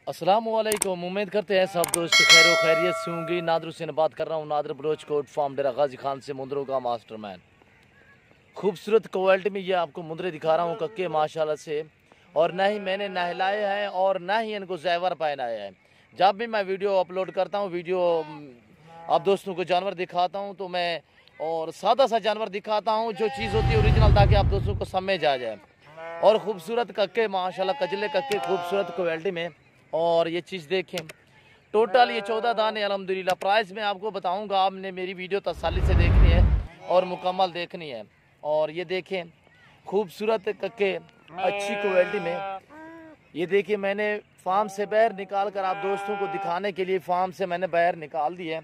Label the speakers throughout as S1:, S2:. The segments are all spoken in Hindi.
S1: अस्सलाम वालेकुम। उम्मीद करते हैं सब दोस्त खैर व खैरियत से होंगे। नादर हुसैन बात कर रहा हूँ, नादर बलोच कोट फार्म डेरा गाजी खान से, मुंदरों का मास्टरमैन। खूबसूरत क्वालिटी में ये आपको मुंदरे दिखा रहा हूँ कक्के माशाल्लाह से, और ना ही मैंने नहलाए हैं और ना ही इनको जैवर पहनाया है। जब भी मैं वीडियो अपलोड करता हूँ, वीडियो आप दोस्तों को जानवर दिखाता हूँ तो मैं और सादा सा जानवर दिखाता हूँ जो चीज़ होती है ओरिजिनल, ताकि आप दोस्तों को समझ आ जाए। और खूबसूरत कक्के माशाल्लाह, कजले कक्के खूबसूरत क्वालिटी में। और ये चीज़ देखें, टोटल ये 14 दाने अल्हम्दुलिल्लाह। प्राइस में आपको बताऊंगा, आपने मेरी वीडियो तसल्ली से देखनी है और मुकम्मल देखनी है। और ये देखें खूबसूरत कक्के अच्छी क्वालिटी में। ये देखिए मैंने फार्म से बाहर निकाल कर आप दोस्तों को दिखाने के लिए फार्म से मैंने बाहर निकाल दी है।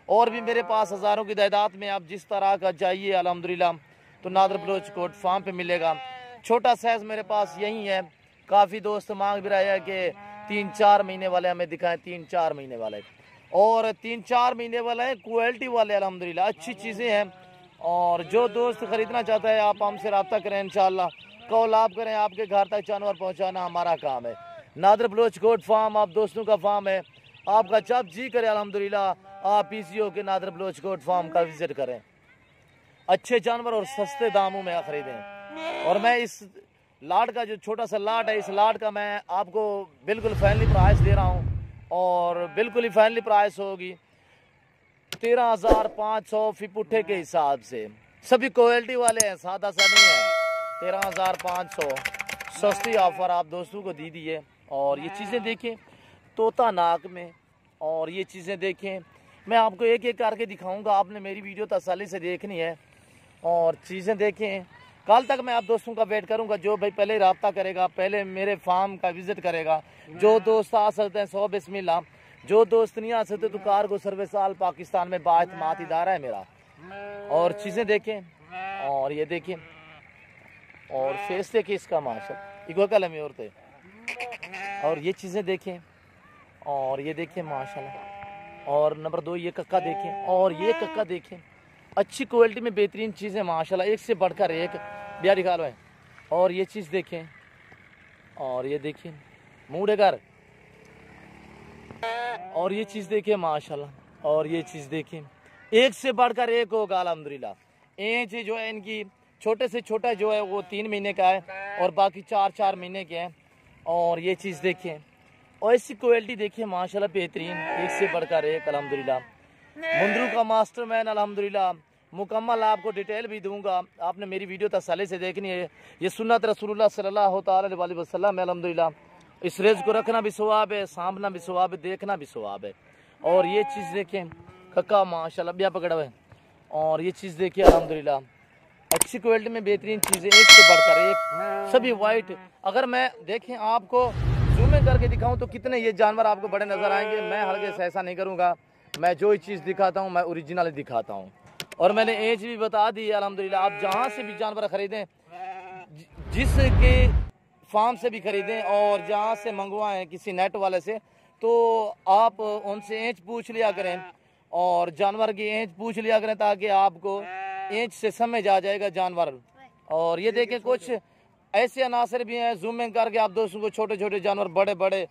S1: और भी मेरे पास हज़ारों की तादाद में आप जिस तरह का चाहिए अल्हम्दुलिल्लाह तो नादर बलोच कोट फार्म पे मिलेगा। छोटा साइज़ मेरे पास यही है। काफ़ी दोस्त मांग भी रहे हैं कि 3-4 महीने वाले हमें दिखाएं, 3-4 महीने वाले, और 3-4 महीने वाले हैं, क्वालिटी वाले अल्हम्दुलिल्लाह अच्छी चीज़ें हैं। और जो दोस्त ख़रीदना चाहता है आप हमसे रब्ता करें, इंशाअल्लाह कॉल आप करें, आपके घर तक जानवर पहुंचाना हमारा काम है। नादर बलोच कोट फार्म आप दोस्तों का फार्म है। आपका जब जी करे अल्हम्दुलिल्लाह आप पीसीओ के नादर बलोच कोट फार्म का विजिट करें। अच्छे जानवर और सस्ते दामों में ख़रीदें। और मैं इस लाट का जो छोटा सा लाट है, इस लाट का मैं आपको बिल्कुल फैनली प्राइस दे रहा हूँ, और बिल्कुल ही फैनली प्राइस होगी 13,500 फी पुट्ठे के हिसाब से। सभी क्वालिटी वाले हैं, सादा सा नहीं है। 13,500 सस्ती ऑफर आप दोस्तों को दी दी है। और ये चीज़ें देखें तोता नाक में, और ये चीज़ें देखें मैं आपको एक एक करके दिखाऊंगा, आपने मेरी वीडियो तसल्ली से देखनी है। और चीज़ें देखें, कल तक मैं आप दोस्तों का वेट करूंगा। जो भाई पहले रब्ता करेगा, पहले मेरे फार्म का विजिट करेगा, जो दोस्त आ सकते हैं 100 बिस्मिल्लाह, जो दोस्त नहीं आ सकते तो कार्गो सर्विस आल पाकिस्तान में बाएतमाद इदारा है मेरा। और चीज़ें देखें, और ये देखें, और फेस देखें इसका माशा इको कलम और थे। और ये चीज़ें देखें, और ये देखें माशाल्लाह। और नंबर 2 ये कक्का देखें, और ये कक्का देखें, अच्छी क्वालिटी में बेहतरीन चीज़ें माशाल्लाह, एक से बढ़कर एक बिया निकाल है। और ये चीज़ देखें, और ये देखें मूड घर, और ये चीज़ देखें माशाल्लाह। और ये चीज़ देखें एक से बढ़कर एक होगा अल्हम्दुलिल्लाह। एज जो है इनकी छोटे से छोटा जो है वो 3 महीने का है, और बाकी 4-4 महीने के हैं। और ये चीज़ देखें, और ऐसी क्वालिटी देखिए माशाल्लाह बेहतरीन, एक से बढ़कर एक अल्हम्दुलिल्लाह। मुंदरू का मास्टरमैन अल्हम्दुलिल्लाह। मुकम्मल आपको डिटेल भी दूंगा, आपने मेरी वीडियो तसल्ली से देखनी है। ये सुन्नत रसूलुल्लाह सल्लल्लाहु तआला अलैहि वसल्लम अल्हम्दुलिल्लाह। इस रेज को रखना भी सवाब है, सामना भी सवाब है, देखना भी सवाब है। और ये चीज़ देखें कक्का माशाल्लाह बिया पकड़ा हुआ है। और ये चीज़ देखिए अल्हम्दुलिल्लाह अच्छी क्वालिटी में बेहतरीन चीज़ें, एक से बढ़कर एक, सभी वाइट। अगर मैं देखें आपको जूम इन करके दिखाऊं तो कितने ये जानवर आपको बड़े नज़र आएंगे। मैं हल्के से ऐसा नहीं करूँगा, मैं जो चीज़ दिखाता हूँ मैं ओरिजिनल दिखाता हूँ। और मैंने एज भी बता दी है अल्हम्दुलिल्लाह। आप जहाँ से भी जानवर ख़रीदें, जिसके फार्म से भी ख़रीदें और जहाँ से मंगवाएं किसी नेट वाले से, तो आप उनसे एज पूछ लिया करें और जानवर की एज पूछ लिया करें, ताकि आपको एज से समझ आ जाएगा जानवर। और ये देखें कुछ ऐसे अनासर भी हैं, जूम इन करके आप दोस्तों को छोटे छोटे जानवर बड़े बड़े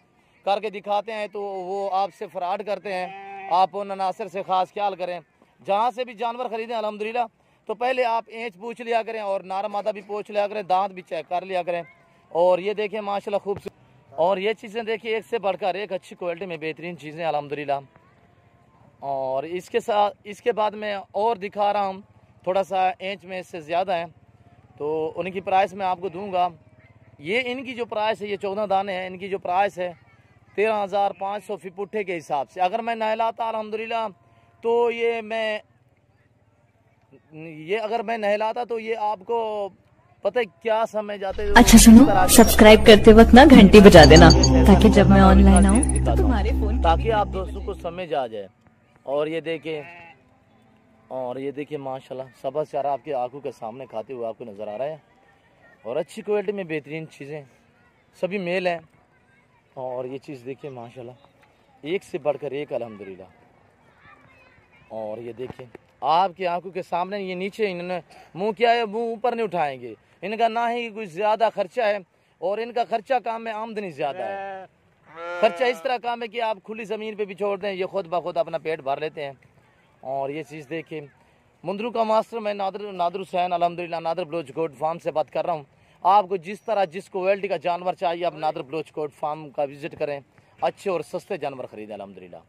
S1: करके दिखाते हैं, तो वो आपसे फ्रॉड करते हैं। आप उन अनासर से ख़ास ख्याल करें। जहाँ से भी जानवर ख़रीदें अल्हम्दुलिल्लाह तो पहले आप एज पूछ लिया करें, और नारा मादा भी पूछ लिया करें, दांत भी चेक कर लिया करें। और ये देखें माशाल्लाह खूबसूरत। और ये चीज़ें देखिए एक से बढ़कर एक अच्छी क्वालिटी में बेहतरीन चीज़ें अल्हम्दुलिल्लाह। और इसके साथ इसके बाद मैं और दिखा रहा हूँ, थोड़ा सा एज में इससे ज़्यादा है, तो उनकी प्राइस मैं आपको दूंगा। ये इनकी जो प्राइस है, ये 14 दाने हैं, इनकी जो प्राइस है 13,500 फी पुट्ठे के हिसाब से। अगर मैं नहलाता अल्हम्दुलिल्लाह तो अगर मैं नहलाता तो ये आपको पता है क्या समझ जाते।
S2: अच्छा सुनो, सब्सक्राइब करते वक्त ना घंटी बजा देना, ताकि जब मैं ऑनलाइन आऊँ तो तुम्हारे फोन,
S1: ताकि आप दोस्तों को समझ आ जाए। और ये देखें, और ये देखिए माशाल्लाह सबा चारा आपकी आंखों के सामने खाते हुए आपको नज़र आ रहा है। और अच्छी क्वालिटी में बेहतरीन चीज़ें, सभी मेल हैं। और ये चीज़ देखिए माशाल्लाह एक से बढ़कर एक अल्हम्दुलिल्लाह। और ये देखिए आपकी आंखों के सामने, ये नीचे इन्होंने मुंह किया है, मुंह ऊपर नहीं उठाएंगे। इनका ना ही कुछ ज़्यादा खर्चा है, और इनका खर्चा काम में आमदनी ज़्यादा है। खर्चा इस तरह काम है कि आप खुली ज़मीन पे भी छोड़ दें, ये खुद ब खुद अपना पेट भर लेते हैं। और ये चीज़ देखिए, मुंद्रू का मास्टर मैं नादर हुसैन अल्हम्दुलिल्लाह नादर बलोच गोट फार्म से बात कर रहा हूँ। आपको जिस तरह जिस क्वालिटी का जानवर चाहिए आप नादर बलोच गोट फार्म का विज़िट करें, अच्छे और सस्ते जानवर ख़रीदें अल्हम्दुलिल्लाह।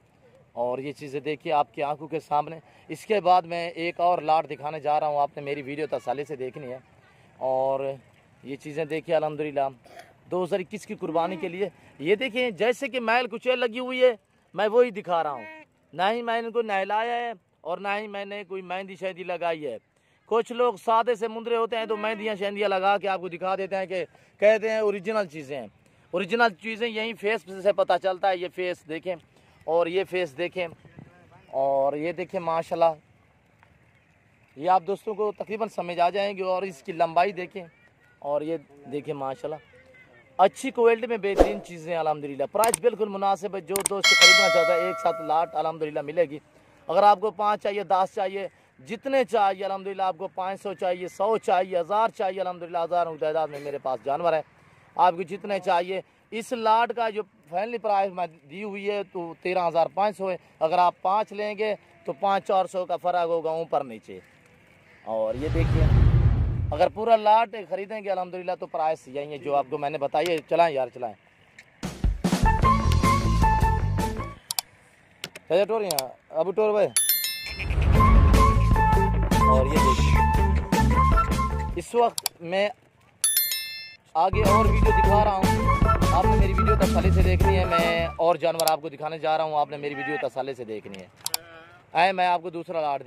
S1: और ये चीज़ें देखिए आपकी आंखों के सामने। इसके बाद मैं एक और लाट दिखाने जा रहा हूँ, आपने मेरी वीडियो तसल्ली से देखनी है। और ये चीज़ें देखिए अल्हम्दुलिल्लाह 2021 की कुर्बानी के लिए। ये देखिए जैसे कि मैल कुचेल लगी हुई है, मैं वही दिखा रहा हूँ। ना ही मैंने इनको नहलाया है और ना ही मैंने कोई मेहंदी शहदी लगाई है। कुछ लोग सादे से मुंदरे होते हैं तो मेहंदियाँ शहदियाँ लगा के आपको दिखा देते हैं कि कहते हैं ओरिजिनल चीज़ें हैं। ओरिजिनल चीज़ें यहीं फेस से पता चलता है। ये फेस देखें और ये फेस देखें और ये देखें माशाल्लाह, ये आप दोस्तों को तकरीबन समझ आ जाएंगे। और इसकी लंबाई देखें और ये देखें माशाल्लाह, अच्छी क्वालिटी में बेहतरीन चीज़ें अल्हम्दुलिल्लाह। प्राइस बिल्कुल मुनासिब है। जो दोस्त खरीदना चाहता है एक साथ लाट अल्हम्दुलिल्लाह मिलेगी। अगर आपको 5 चाहिए, 10 चाहिए, जितने चाहिए अल्हम्दुलिल्लाह, आपको 500 चाहिए, 100 चाहिए, 1000 चाहिए अल्हम्दुलिल्लाह, हज़ारों तादाद में मेरे पास जानवर है। आपको जितने चाहिए। इस लाट का जो फाइनली प्राइस मैं दी हुई है तो 13,500 है। अगर आप 5 लेंगे तो 500-400 का फ़र्क होगा ऊपर नीचे। और ये देखिए अगर पूरा लाट खरीदेंगे अल्हम्दुलिल्लाह तो प्राइस यही है जो आपको मैंने बताई है। चलाएं यार चलाएं। टोर यहाँ अबू टोर भाई। और ये देखिए इस वक्त मैं आगे और वीडियो दिखा रहा हूँ। आपने मेरी वीडियो तसल्ली से देखनी है। मैं और जानवर आपको दिखाने जा रहा हूँ, आपने मेरी वीडियो तसल्ली से देखनी है। आए मैं आपको दूसरा लाट